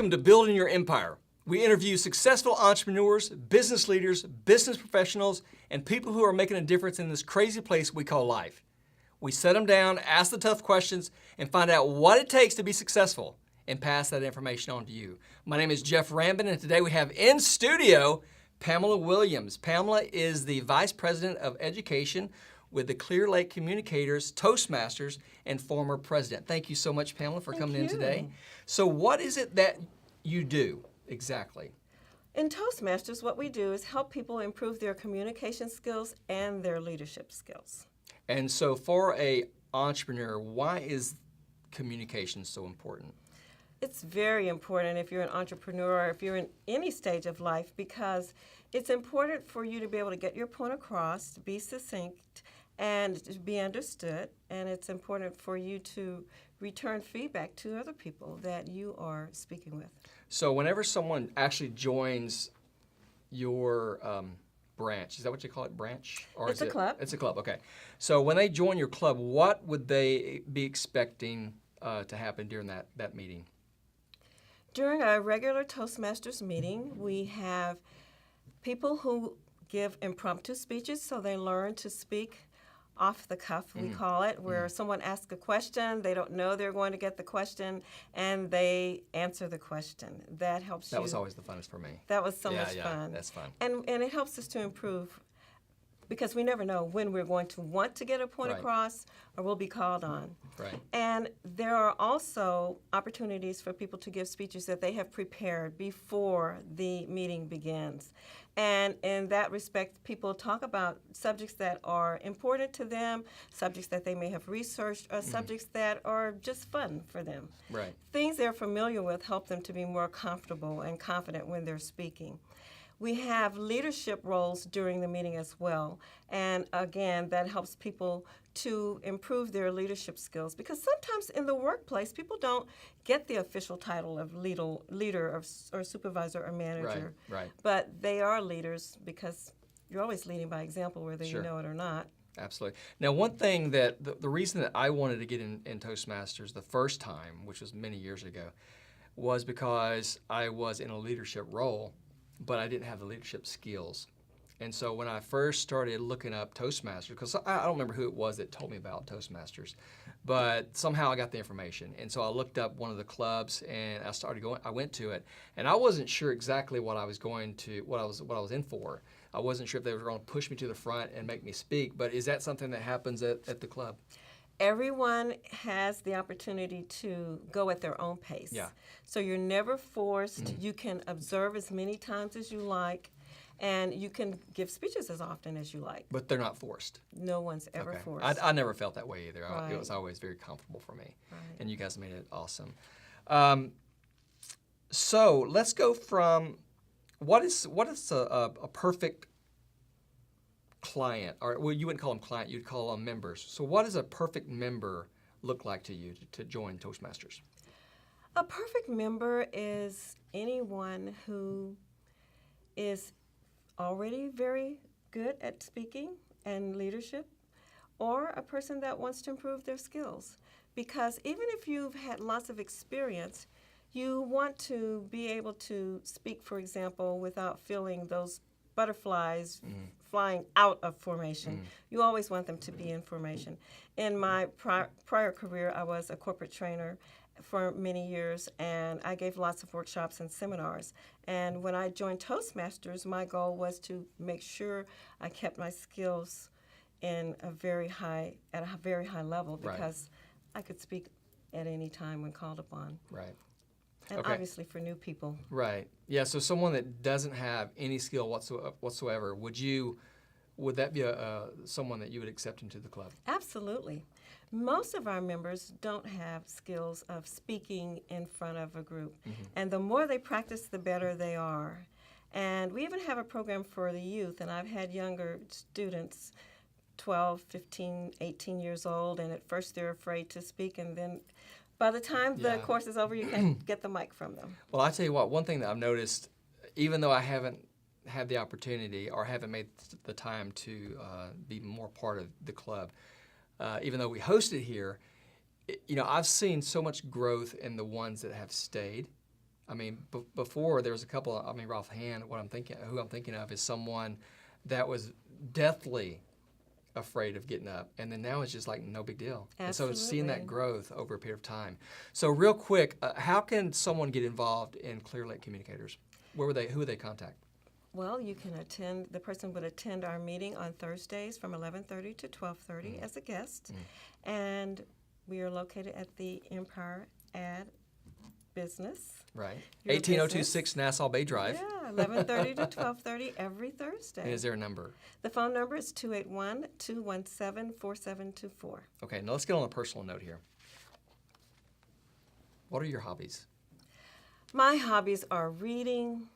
Welcome to Building Your Empire. We interview successful entrepreneurs, business leaders, business professionals, and people who are making a difference in this crazy place we call life. We sit them down, ask the tough questions, and find out what it takes to be successful and pass that information on to you. My name is Jeff Rambin, and today we have in studio Pamela Williams. Pamela is the Vice President of Education with the Clear Lake Communicators, Toastmasters, and former president. Thank you so much, Pamela, for coming in today. So what is it that you do exactly? In Toastmasters, what we do is help people improve their communication skills and their leadership skills. And so for an entrepreneur, why is communication so important? It's very important if you're an entrepreneur or if you're in any stage of life, because it's important for you to be able to get your point across, to be succinct, and to be understood. And it's important for you to return feedback to other people that you are speaking with. So whenever someone actually joins your branch, is that what you call it, branch? Or It's a club. It's a club, okay. So when they join your club, what would they be expecting to happen during that meeting? During our regular Toastmasters meeting, we have people who give impromptu speeches, so they learn to speak off the cuff, we call it, where someone asks a question, they don't know they're going to get the question, and they answer the question. That helps you. That was always the funnest for me. That was so much fun. That's fun. And it helps us to improve, because we never know when we're going to want to get a point across or we'll be called on. Right. And there are also opportunities for people to give speeches that they have prepared before the meeting begins. And in that respect, people talk about subjects that are important to them, subjects that they may have researched, or subjects that are just fun for them. Right. Things they're familiar with help them to be more comfortable and confident when they're speaking. We have leadership roles during the meeting as well. And again, that helps people to improve their leadership skills, because sometimes in the workplace, people don't get the official title of leader or supervisor or manager. Right. But they are leaders because you're always leading by example, whether Sure. you know it or not. Absolutely. Now, one thing that the reason that I wanted to get in Toastmasters the first time, which was many years ago, was because I was in a leadership role, but I didn't have the leadership skills. And so when I first started looking up Toastmasters, because I don't remember who it was that told me about Toastmasters, but somehow I got the information. And so I looked up one of the clubs and I went to it, and I wasn't sure exactly what I was in for. I wasn't sure if they were going to push me to the front and make me speak, but is that something that happens at the club? Everyone has the opportunity to go at their own pace. Yeah. So you're never forced. You can observe as many times as you like, and you can give speeches as often as you like. But they're not forced. No one's ever Okay. forced. I never felt that way either. Right. It was always very comfortable for me. Right. And you guys made it awesome. So let's go from what is a perfect client, or well, you wouldn't call them client, you'd call them members. So what does a perfect member look like to you to join Toastmasters? A perfect member is anyone who is already very good at speaking and leadership, or a person that wants to improve their skills. Because even if you've had lots of experience, you want to be able to speak, for example, without feeling those butterflies flying out of formation. You always want them to be in formation. In my prior career, I was a corporate trainer for many years, and I gave lots of workshops and seminars. And when I joined Toastmasters, my goal was to make sure I kept my skills at a very high level, because I could speak at any time when called upon. Right. And obviously for new people. Right. Yeah. So someone that doesn't have any skill whatsoever, would that be someone that you would accept into the club? Absolutely. Most of our members don't have skills of speaking in front of a group. And the more they practice, the better they are. And we even have a program for the youth, and I've had younger students, 12, 15, 18 years old, and at first they're afraid to speak, and then by the time the course is over, you can get the mic from them. Well, I tell you what, one thing that I've noticed, even though I haven't had the opportunity or haven't made the time to be more part of the club, even though we host it here, I've seen so much growth in the ones that have stayed. I mean, before there was a couple. I mean, offhand, who I'm thinking of is someone that was deathly afraid of getting up, and then now it's just like no big deal. Absolutely. And so seeing that growth over a period of time. So real quick, how can someone get involved in Clear Lake Communicators? Who would they contact? Well, you can attend. The person would attend our meeting on Thursdays from 11:30 to 12:30 as a guest, and we are located at the Empire Ad Business. Right. Your 18026 Nassau Bay Drive. Yeah, 11:30 to 12:30 every Thursday. And is there a number? The phone number is 281-217-4724. Okay, now let's get on a personal note here. What are your hobbies? My hobbies are reading,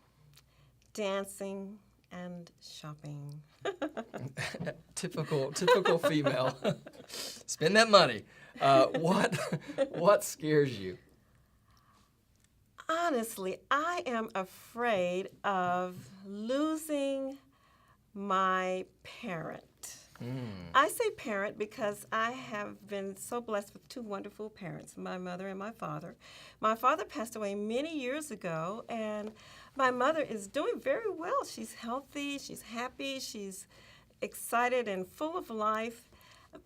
dancing, and shopping. Typical female. Spend that money. What scares you? Honestly, I am afraid of losing my parent. I say parent because I have been so blessed with two wonderful parents, my mother and my father. My father passed away many years ago, and my mother is doing very well. She's healthy, she's happy, she's excited and full of life.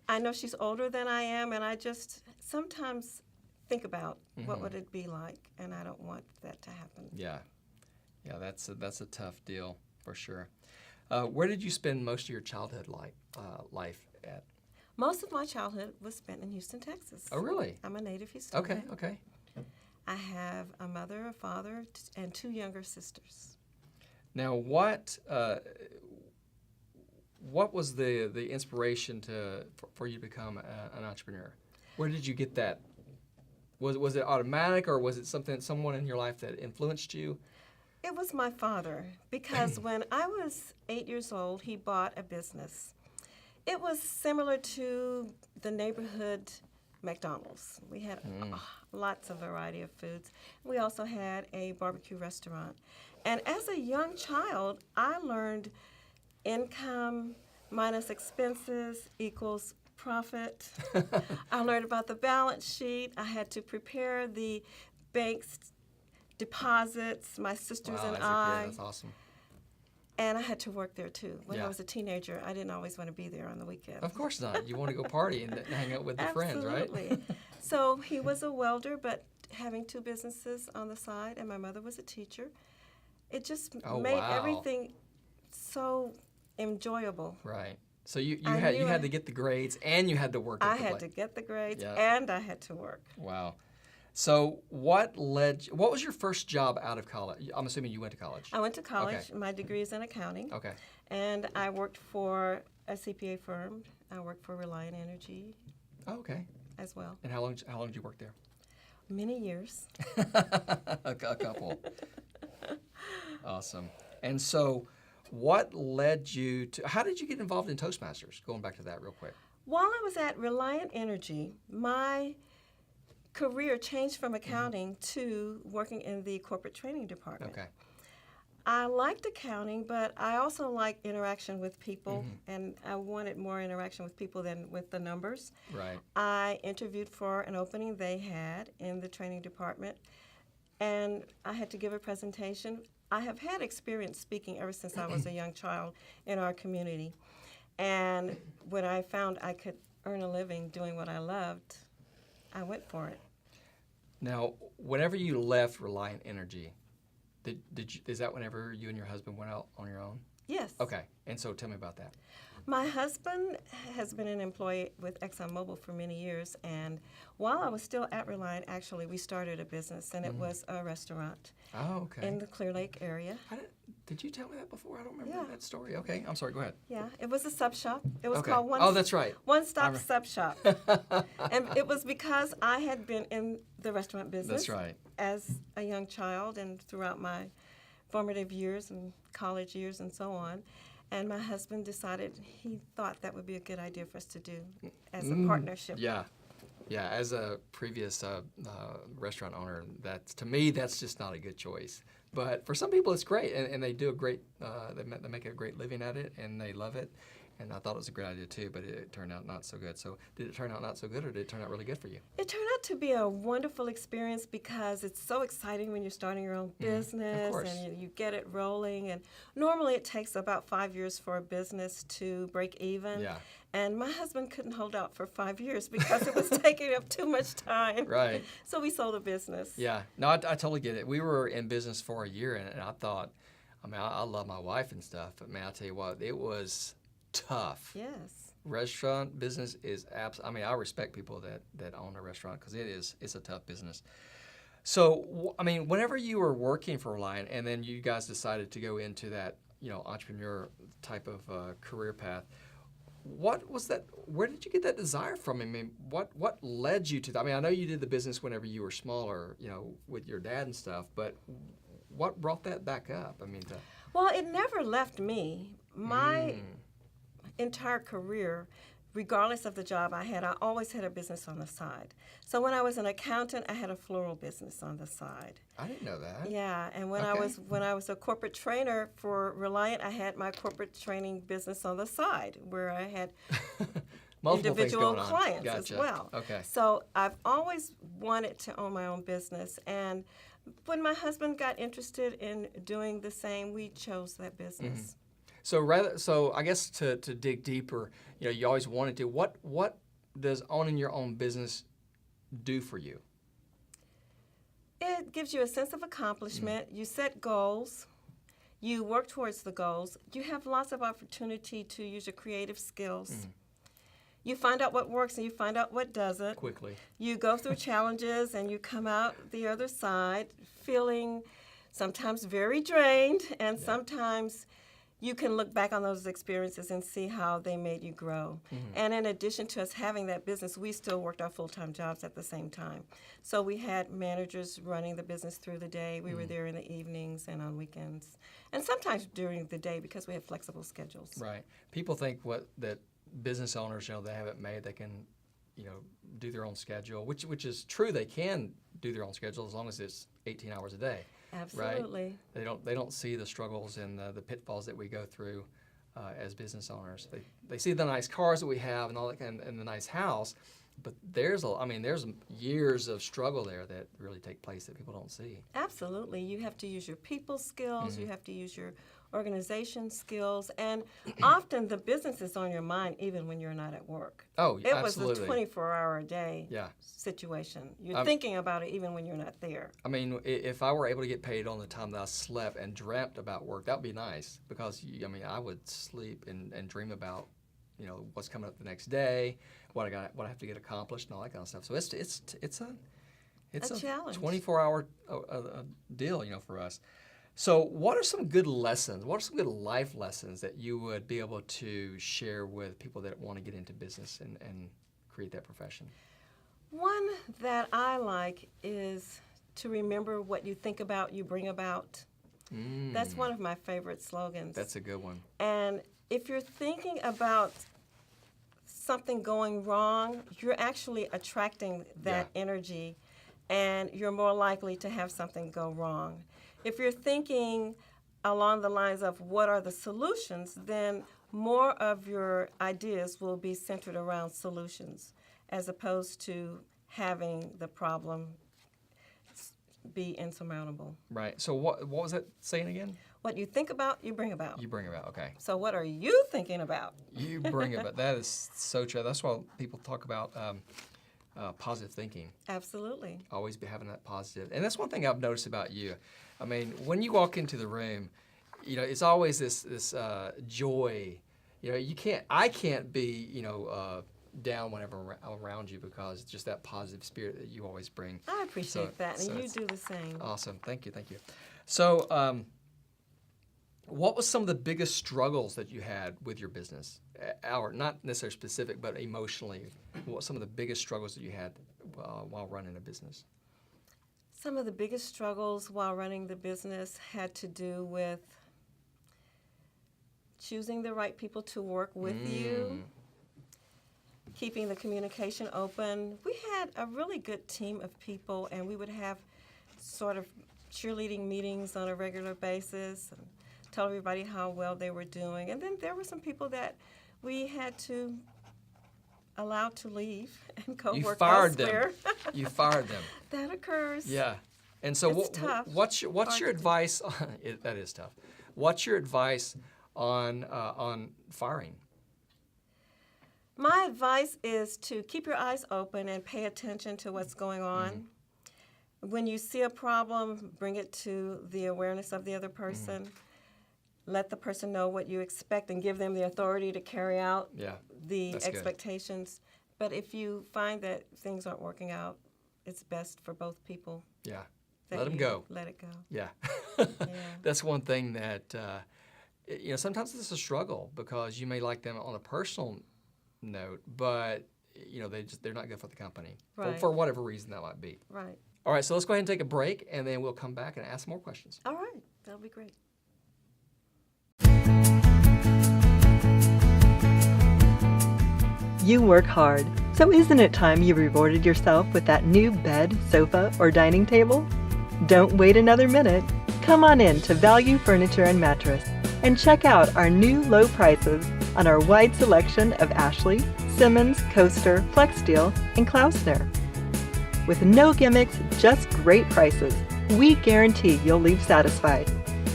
I know she's older than I am, and I just sometimes think about what would it be like, and I don't want that to happen. Yeah, that's a tough deal for sure. Where did you spend most of your childhood life at? Most of my childhood was spent in Houston, Texas. Oh, really? I'm a native Houstonian. Okay. I have a mother, a father, and two younger sisters. Now, what was the inspiration for you to become an entrepreneur? Where did you get that? Was it automatic, or was it someone in your life that influenced you? It was my father, because when I was 8 years old, he bought a business. It was similar to the neighborhood McDonald's. We had lots of variety of foods. We also had a barbecue restaurant. And as a young child, I learned income minus expenses equals profit. I learned about the balance sheet. I had to prepare the bank's deposits, my sisters and I. That's awesome. And I had to work there too. When Yeah. I was a teenager, I didn't always want to be there on the weekends. Of course not. You want to go party and hang out with your friends, right? Absolutely. So he was a welder, but having two businesses on the side, and my mother was a teacher, it just made everything so enjoyable. Right. So you had to get the grades, and you had to work. I had to get the grades, Yeah. and I had to work. Wow. So what was your first job out of college? I'm assuming you went to college. I went to college. Okay. My degree is in accounting. Okay. And I worked for a CPA firm. I worked for Reliant Energy Oh, okay. as well. And how long did you work there? Many years. A couple. Awesome. And so what led you to, how did you get involved in Toastmasters? Going back to that real quick. While I was at Reliant Energy, my career changed from accounting to working in the corporate training department. Okay. I liked accounting, but I also liked interaction with people, and I wanted more interaction with people than with the numbers. Right. I interviewed for an opening they had in the training department, and I had to give a presentation. I have had experience speaking ever since I was a young child in our community, and when I found I could earn a living doing what I loved, I went for it. Now, whenever you left Reliant Energy, is that whenever you and your husband went out on your own? Yes. Okay. And so tell me about that. My husband has been an employee with ExxonMobil for many years, and while I was still at Reliant, actually, we started a business, and it was a restaurant Oh, okay. in the Clear Lake area. Did you tell me that before? I don't remember Yeah. that story. Okay. I'm sorry. Go ahead. Yeah, it was a sub shop. It was Okay. called Oh, that's right. One Stop Sub Shop. And it was because I had been in the restaurant business That's right. as a young child and throughout my formative years and college years and so on. And my husband decided he thought that would be a good idea for us to do as a partnership. Yeah. Yeah. As a previous restaurant owner, to me, that's just not a good choice. But for some people, it's great, and they do a great. They make a great living at it, and they love it. And I thought it was a great idea too, but it turned out not so good. So did it turn out not so good, or did it turn out really good for you? It turned out to be a wonderful experience because it's so exciting when you're starting your own business course. and you get it rolling. And normally it takes about 5 years for a business to break even. Yeah. And my husband couldn't hold out for 5 years because it was taking up too much time. Right. So we sold the business. Yeah. No, I totally get it. We were in business for a year, and I thought, I mean, I love my wife and stuff, but man, I tell you what, it was tough. Yes. Restaurant business is I mean, I respect people that own a restaurant because it's a tough business. So, I mean, whenever you were working for Reliant and then you guys decided to go into that, entrepreneur type of career path, what was that? Where did you get that desire from? I mean, what led you to that? I mean, I know you did the business whenever you were smaller, with your dad and stuff, but what brought that back up? I mean, Well, it never left me. My entire career, regardless of the job I had, I always had a business on the side. So when I was an accountant, I had a floral business on the side. I didn't know that. Yeah, and when Okay. I was a corporate trainer for Reliant, I had my corporate training business on the side where I had Multiple things individual going on. clients Gotcha. as well. Okay. So I've always wanted to own my own business, and when my husband got interested in doing the same, we chose that business. So I guess to dig deeper, you always wanted to. What does owning your own business do for you? It gives you a sense of accomplishment. You set goals. You work towards the goals. You have lots of opportunity to use your creative skills. You find out what works and you find out what doesn't. Quickly. You go through challenges and you come out the other side feeling sometimes very drained, and sometimes you can look back on those experiences and see how they made you grow. And in addition to us having that business, we still worked our full-time jobs at the same time. So we had managers running the business through the day. We were there in the evenings and on weekends, and sometimes during the day because we have flexible schedules. Right. People think that business owners, they have it made. They can, do their own schedule, which is true. They can do their own schedule as long as it's 18 hours a day. Absolutely. Right? They don't see the struggles and the pitfalls that we go through as business owners. They see the nice cars that we have and all that, and the nice house, but there's years of struggle there that really take place that people don't see. Absolutely. You have to use your people skills, you have to use your organization skills, and often the business is on your mind even when you're not at work. Oh, It absolutely. was a 24-hour-a-day Yeah. situation. You're thinking about it even when you're not there. I mean, if I were able to get paid on the time that I slept and dreamt about work, that would be nice because, I would sleep and dream about, what's coming up the next day, what I have to get accomplished, and all that kind of stuff. So it's a challenge. 24-hour deal, for us. So what are some good lessons? What are some good life lessons that you would be able to share with people that want to get into business and create that profession? One that I like is to remember what you think about, you bring about. That's one of my favorite slogans. That's a good one. And if you're thinking about something going wrong, you're actually attracting that energy, and you're more likely to have something go wrong. If you're thinking along the lines of what are the solutions, then more of your ideas will be centered around solutions as opposed to having the problem be insurmountable. Right. So what was that saying again? What you think about, you bring about. You bring about. Okay. So what are you thinking about? You bring about. That is so true. That's why people talk about positive thinking. Absolutely. Always be having that positive. And that's one thing I've noticed about you. I mean, when you walk into the room, it's always this joy. I can't be, down whenever I'm around you because it's just that positive spirit that you always bring. I appreciate that, and you it's do the same. Awesome. Thank you. So, what was some of the biggest struggles that you had with your business? Or not necessarily specific, but emotionally, what were some of the biggest struggles that you had while running a business? Some of the biggest struggles while running the business had to do with choosing the right people to work with you, keeping the communication open. We had a really good team of people, and we would have sort of cheerleading meetings on a regular basis and tell everybody how well they were doing. And then there were some people that we had to allow to leave and go You work fired elsewhere. them. You fired them. That occurs. Yeah. And so It's tough. what's your Hard to do. advice on that is tough. What's your advice on firing? My advice is to keep your eyes open and pay attention to what's going on. When you see a problem, bring it to the awareness of the other person. Let the person know what you expect and give them the authority to carry out Yeah. the That's good. expectations. But if you find that things aren't working out, it's best for both people. Yeah. that Let them you go. Let it go. Yeah. Yeah. That's one thing that sometimes it's a struggle because you may like them on a personal note, but they're not good for the company Right. for whatever reason that might be. Right. All right, so let's go ahead and take a break, and then we'll come back and ask more questions. All right. That'll be great. You work hard, so isn't it time you rewarded yourself with that new bed, sofa, or dining table? Don't wait another minute. Come on in to Value Furniture and Mattress and check out our new low prices on our wide selection of Ashley, Simmons, Coaster, FlexSteel, and Klausner. With no gimmicks, just great prices, we guarantee you'll leave satisfied.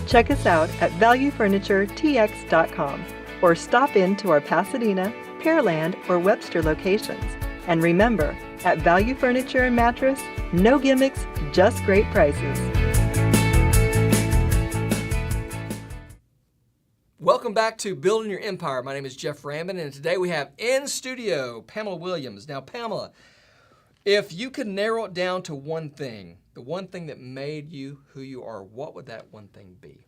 Check us out at valuefurnituretx.com or stop in to our Pasadena, Pearland, or Webster locations. And remember, at Value Furniture and Mattress, no gimmicks, just great prices. Welcome back to Building Your Empire. My name is Jeff Rambin, and today we have in studio Pamela Williams. Now, Pamela, if you could narrow it down to one thing, the one thing that made you who you are, what would that one thing be?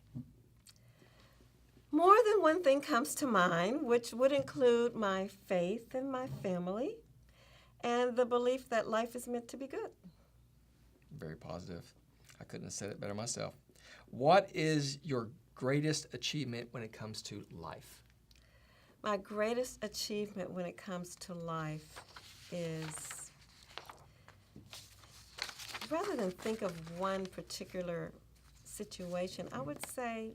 More than one thing comes to mind, which would include my faith and my family and the belief that life is meant to be good. Very positive. I couldn't have said it better myself. What is your greatest achievement when it comes to life? My greatest achievement when it comes to life is, rather than think of one particular situation, I would say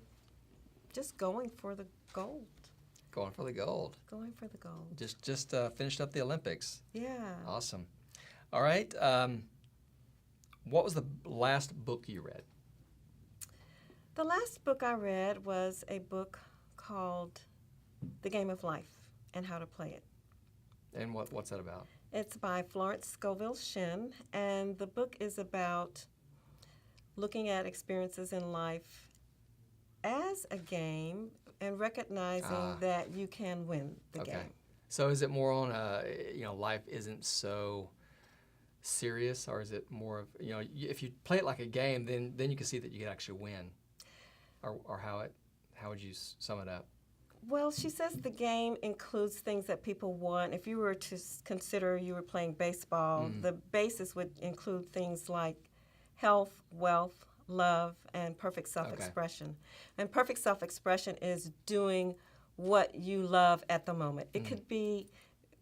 just going for the gold. Going for the gold. Going for the gold. Just finished up the Olympics. Yeah. Awesome. All right. What was the last book you read? The last book I read was a book called The Game of Life and How to Play It. And what's that about? It's by Florence Scovel Shinn, and the book is about looking at experiences in life as a game and recognizing that you can win the game. So is it more on life isn't so serious, or is it more of if you play it like a game, then you can see that you can actually win, or how would you sum it up? Well, she says the game includes things that people want. If you were to consider you were playing baseball, the basis would include things like health, wealth, love, and perfect self-expression. And perfect self-expression is doing what you love at the moment. It could be,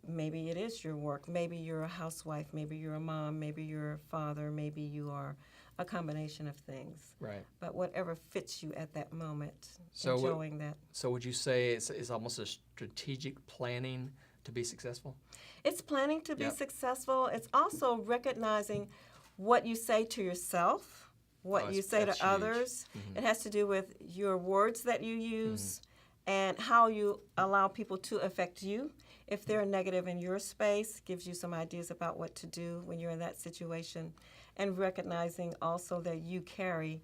maybe it is your work, maybe you're a housewife, maybe you're a mom, maybe you're a father, maybe you are a combination of things. Right. But whatever fits you at that moment, So enjoying that. So would you say it's almost a strategic planning to be successful? It's planning to be successful. It's also recognizing what you say to yourself, what you say to that's others. huge. It has to do with your words that you use and how you allow people to affect you. If they're negative in your space, gives you some ideas about what to do when you're in that situation. And recognizing also that you carry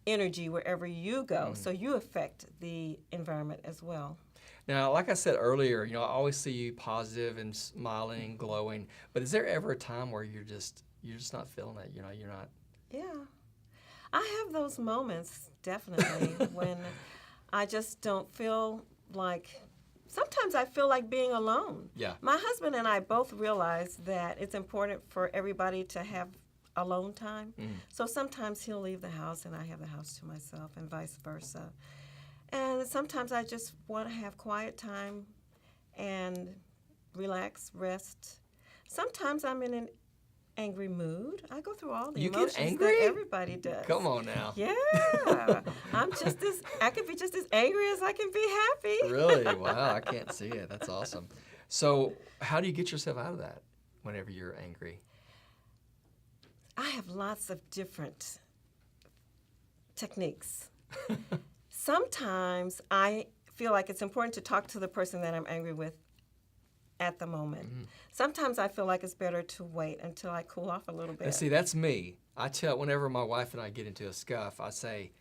energy wherever you go, so you affect the environment as well. Now, like I said earlier, I always see you positive and smiling, glowing. But is there ever a time where you're just not feeling it? You're not. Yeah, I have those moments definitely when I just don't feel like. Sometimes I feel like being alone. Yeah. My husband and I both realize that it's important for everybody to have alone time. So sometimes he'll leave the house and I have the house to myself and vice versa. And sometimes I just want to have quiet time and relax, rest. Sometimes I'm in an angry mood. I go through all the You get emotions angry? that everybody does. Come on now. Yeah, I can be just as angry as I can be happy. Really? Wow, I can't see it. That's awesome. So how do you get yourself out of that whenever you're angry? I have lots of different techniques. Sometimes I feel like it's important to talk to the person that I'm angry with at the moment. Mm-hmm. Sometimes I feel like it's better to wait until I cool off a little bit. And see, that's me. I tell, whenever my wife and I get into a scuff, I say,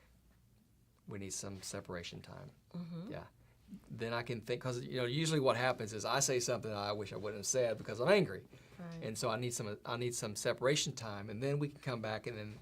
we need some separation time. Mm-hmm. Yeah. Then I can think, because usually what happens is I say something I wish I wouldn't have said because I'm angry, Right. and so I need some separation time, and then we can come back and then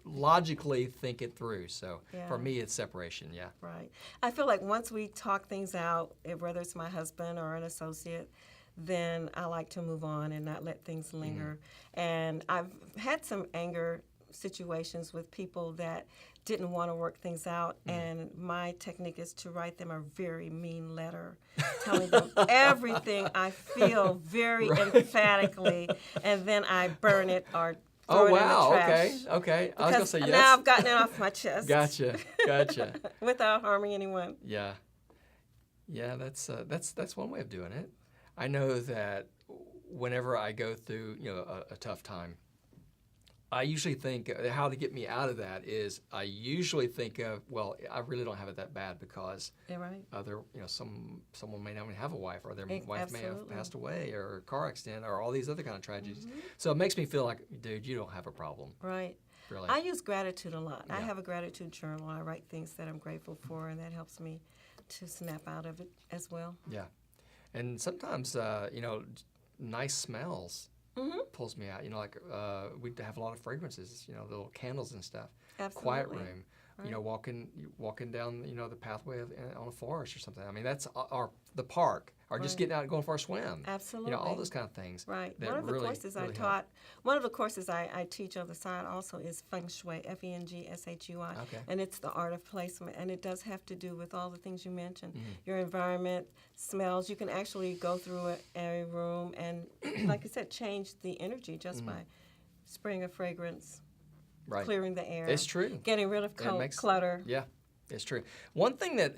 logically think it through. So Yeah. for me, it's separation. Yeah. Right. I feel like once we talk things out, whether it's my husband or an associate, then I like to move on and not let things linger. And I've had some anger situations with people that didn't want to work things out, and my technique is to write them a very mean letter telling them everything I feel very emphatically, and then I burn it or throw it in the trash. Okay. I was gonna say yes. Now I've gotten it off my chest. Gotcha. Without harming anyone. Yeah. That's one way of doing it. I know that whenever I go through a tough time, I usually think how to get me out of that is I usually think of, well, I really don't have it that bad because Yeah, right. someone may not even have a wife, or their wife may have Absolutely. passed away, or a car accident, or all these other kind of tragedies. So it makes me feel like, dude, you don't have a problem, Right. really. I use gratitude a lot. I Yeah. have a gratitude journal. I write things that I'm grateful for, and that helps me to snap out of it as well. Yeah, and sometimes nice smells pulls me out. We have a lot of fragrances, little candles and stuff. Absolutely. Quiet room. Right. Walking down the pathway on a forest or something. I mean, that's the park, or just Right. getting out and going for a swim. Absolutely. All those kind of things. Right. that One of the really, courses really I help. taught, one of the courses I teach on the side also is Feng Shui, Fengshui, Okay. and it's the art of placement, and it does have to do with all the things you mentioned, Mm-hmm. your environment, smells. You can actually go through a room and, like I said, change the energy just by spraying a fragrance, Right. clearing the air. It's true. Getting rid of clutter. Yeah, it's true. One thing that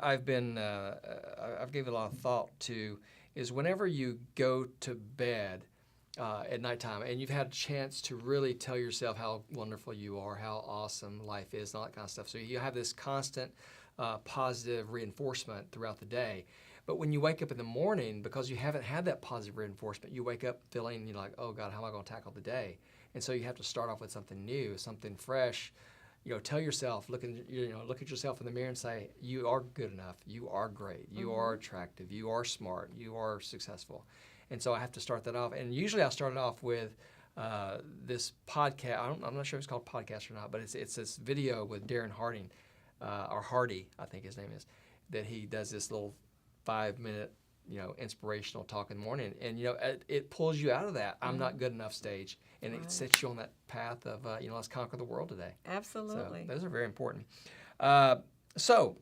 I've been I've given a lot of thought to is whenever you go to bed at nighttime and you've had a chance to really tell yourself how wonderful you are, how awesome life is, and all that kind of stuff. So you have this constant positive reinforcement throughout the day. But when you wake up in the morning, because you haven't had that positive reinforcement, you wake up feeling like, oh God, how am I going to tackle the day? And so you have to start off with something new, something fresh. Tell yourself, look at yourself in the mirror and say, you are good enough, you are great, you are attractive, you are smart, you are successful. And so I have to start that off. And usually I start it off with this podcast. I'm not sure if it's called podcast or not, but it's this video with Darren Harding, or Hardy, I think his name is, that he does this little 5-minute inspirational talk in the morning, and it pulls you out of that I'm not good enough stage, and it sets you on that path of let's conquer the world today. Absolutely. So those are very important. So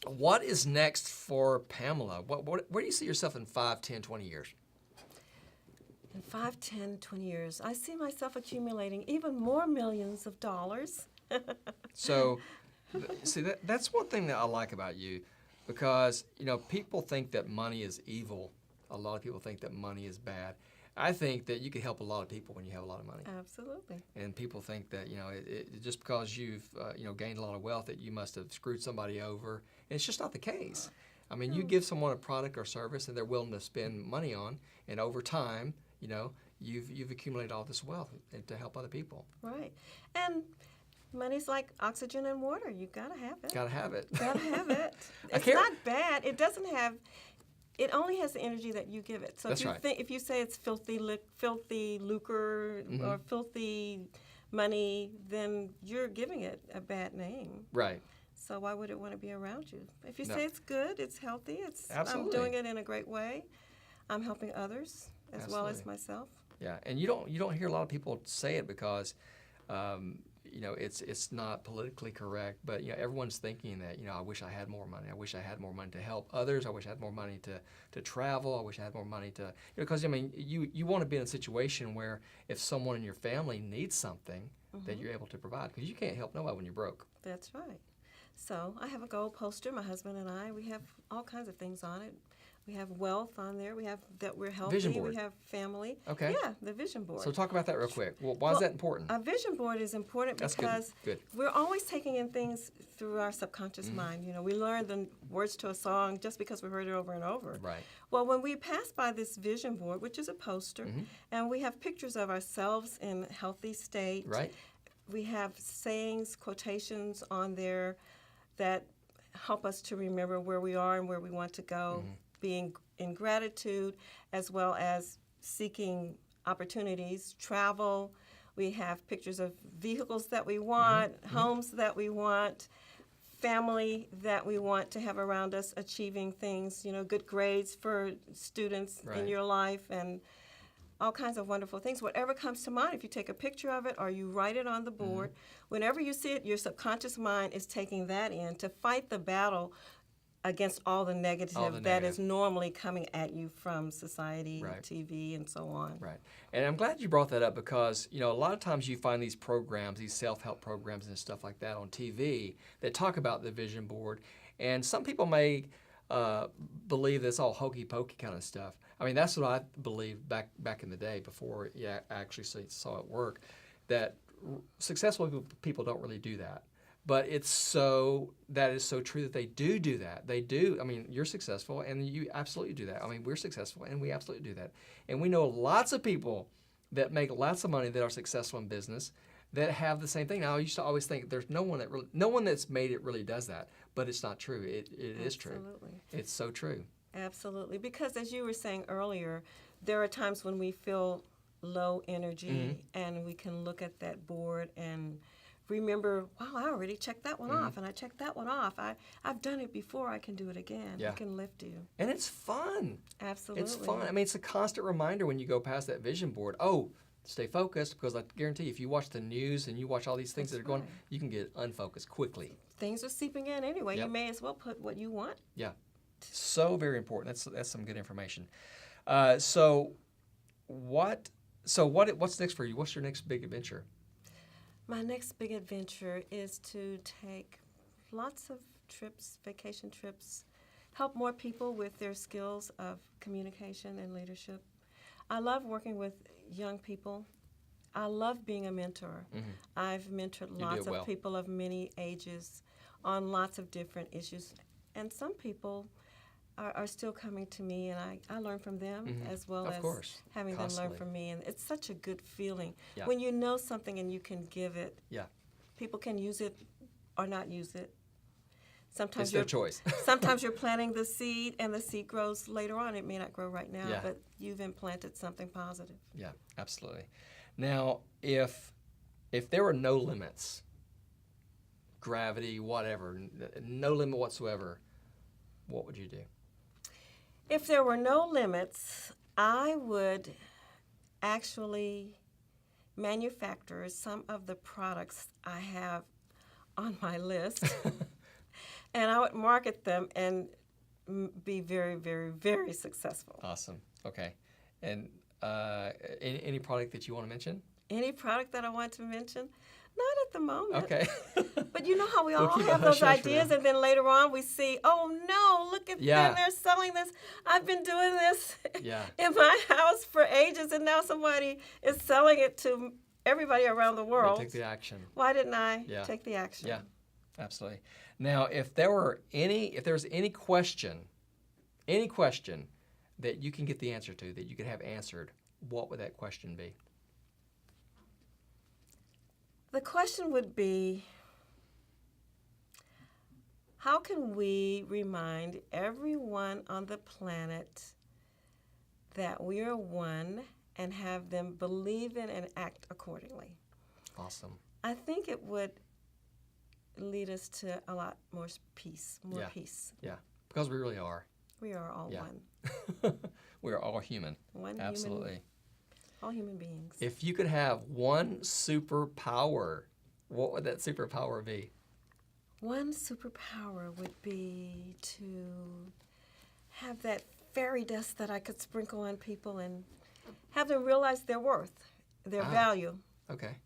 what is next for Pamela? Where do you see yourself in 5, 10, 20 years? In 5, 10, 20 years, I see myself accumulating even more millions of dollars. So see, that's one thing that I like about you, because people think that money is evil. A lot of people think that money is bad. I think that you can help a lot of people when you have a lot of money. Absolutely. And people think that just because you've gained a lot of wealth that you must have screwed somebody over. And it's just not the case. I mean, you give someone a product or service and they're willing to spend money on, and over time, you've accumulated all this wealth to help other people. Right. And money's like oxygen and water. You gotta have it. Gotta have it. Gotta have it. It's not bad. It doesn't have. It only has the energy that you give it. So That's if you right. if you say it's filthy lucre or filthy money, then you're giving it a bad name. Right. So why would it want to be around you? If you No. say it's good, it's healthy, I'm Absolutely. doing it in a great way, I'm helping others as well as Absolutely. myself. Yeah, and you don't hear a lot of people say it because it's not politically correct, but everyone's thinking that I wish I had more money. I wish I had more money to help others. I wish I had more money to travel. I wish I had more money to because you want to be in a situation where if someone in your family needs something, that you're able to provide, because you can't help nobody when you're broke. That's right. So I have a goal poster. My husband and I, we have all kinds of things on it. We have wealth on there. We have that we're healthy. Vision board. We have family. Okay. Yeah, the vision board. So talk about that real quick. Well, why is that important? A vision board is important That's because good. we're always taking in things through our subconscious mind. We learn the words to a song just because we heard it over and over. Right. Well, when we pass by this vision board, which is a poster, and we have pictures of ourselves in healthy state. Right. We have sayings, quotations on there that help us to remember where we are and where we want to go, being in gratitude, as well as seeking opportunities, travel. We have pictures of vehicles that we want, homes that we want, family that we want to have around us, achieving things, good grades for students in your life, and all kinds of wonderful things. Whatever comes to mind, if you take a picture of it or you write it on the board, whenever you see it, your subconscious mind is taking that in to fight the battle against all the negative that is normally coming at you from society, TV, and so on. Right. And I'm glad you brought that up because, a lot of times you find these programs, these self-help programs and stuff like that on TV that talk about the vision board. And some people may believe that's all hokey-pokey kind of stuff. That's what I believed back in the day before I actually saw it work, that successful people don't really do that. But that is so true that they do that. They do. You're successful, and you absolutely do that. We're successful, and we absolutely do that. And we know lots of people that make lots of money that are successful in business that have the same thing. Now, I used to always think there's no one that's made it really does that, but it's not true. It is true. Absolutely. It's so true. Absolutely. Because as you were saying earlier, there are times when we feel low energy, and we can look at that board and remember, wow, I already checked that one off, and I checked that one off. I've done it before. I can do it again. Yeah. I can lift you. And it's fun. Absolutely. It's fun. It's a constant reminder when you go past that vision board. Oh, stay focused, because I guarantee you, if you watch the news and you watch all these things that are going, you can get unfocused quickly. Things are seeping in anyway. Yep. You may as well put what you want. Yeah. So very important. That's some good information. So what's next for you? What's your next big adventure? My next big adventure is to take lots of trips, vacation trips, help more people with their skills of communication and leadership. I love working with young people. I love being a mentor. I've mentored lots of people of many ages on lots of different issues. And some people are still coming to me, and I learn from them as well as having them learn from me. And it's such a good feeling when you know something and you can give it. Yeah. People can use it or not use it. Sometimes it's their choice. Sometimes you're planting the seed, and the seed grows later on. It may not grow right now, but you've implanted something positive. Yeah, absolutely. Now, if there were no limits, gravity, whatever, no limit whatsoever, what would you do? If there were no limits, I would actually manufacture some of the products I have on my list, and I would market them and be very, very, very successful. Awesome. Okay. And any product that you want to mention? Any product that I want to mention? Not at the moment. Okay. But you know how we all have those ideas, and then later on we see, oh no, look at them, they're selling this. I've been doing this in my house for ages, and now somebody is selling it to everybody around the world. Take the action. Why didn't I take the action? Yeah, absolutely. Now, if there's any question that you can get the answer to, that you could have answered, what would that question be? The question would be, how can we remind everyone on the planet that we are one and have them believe in and act accordingly? Awesome. I think it would lead us to a lot more peace, peace. Yeah, because we really are. We are all one. We are all human. All human beings. If you could have one superpower what would that superpower be? One superpower would be to have that fairy dust that I could sprinkle on people and have them realize their worth, their value. Okay.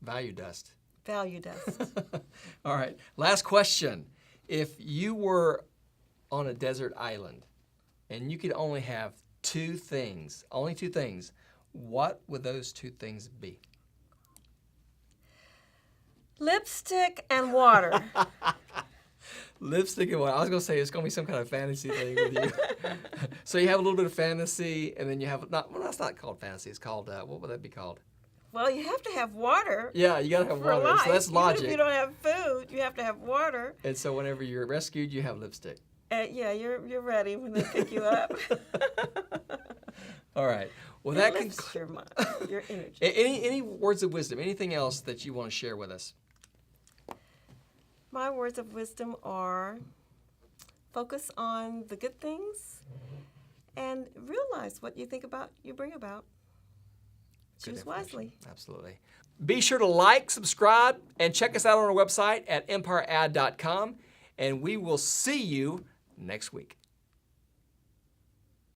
Value dust. Value dust. All right. Last question. If you were on a desert island and you could only have two things, what would those two things be? Lipstick and water. Lipstick and water. I was going to say it's going to be some kind of fantasy thing with you. So you have a little bit of fantasy, and then you have, that's not called fantasy. It's called, what would that be called? Well, you have to have water. Yeah, you got to have for water. life. So that's logic. Even if you don't have food, you have to have water. And so whenever you're rescued, you have lipstick. Yeah, you're ready when they pick you up. All right. Well, It that lifts concludes your mind, your energy. any words of wisdom, anything else that you want to share with us? My words of wisdom are focus on the good things and realize what you think about, you bring about. Good Choose information. wisely. Absolutely. Be sure to like, subscribe, and check us out on our website at empiread.com. And we will see you next week.